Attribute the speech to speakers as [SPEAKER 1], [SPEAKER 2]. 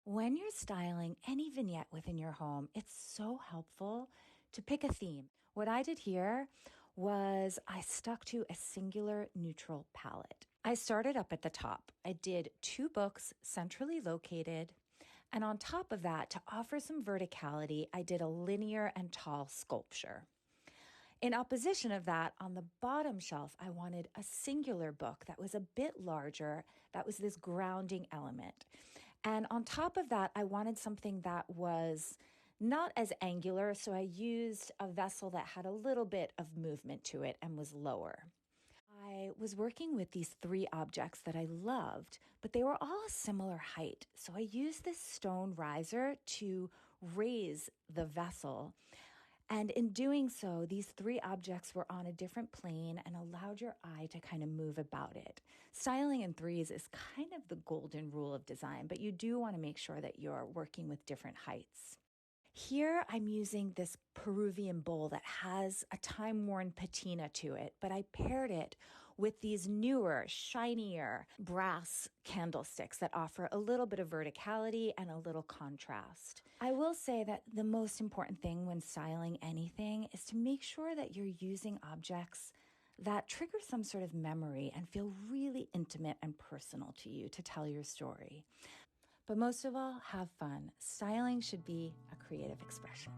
[SPEAKER 1] When you're styling any vignette within your home, it's so helpful to pick a theme. What I did here was I stuck to a singular neutral palette. I started up at the top. I did 2 books centrally located. And on top of that, to offer some verticality, I did a linear and tall sculpture. In opposition of that, on the bottom shelf, I wanted a singular book that was a bit larger, that was this grounding element. And on top of that, I wanted something that was not as angular, so I used a vessel that had a little bit of movement to it and was lower. I was working with these 3 objects that I loved, but they were all a similar height. So I used this stone riser to raise the vessel. And in doing so, these 3 objects were on a different plane and allowed your eye to kind of move about it. Styling in threes is kind of the golden rule of design, but you do want to make sure that you're working with different heights. Here, I'm using this Peruvian bowl that has a time-worn patina to it, but I paired it with these newer, shinier brass candlesticks that offer a little bit of verticality and a little contrast. I will say that the most important thing when styling anything is to make sure that you're using objects that trigger some sort of memory and feel really intimate and personal to you to tell your story. But most of all, have fun. Styling should be a creative expression.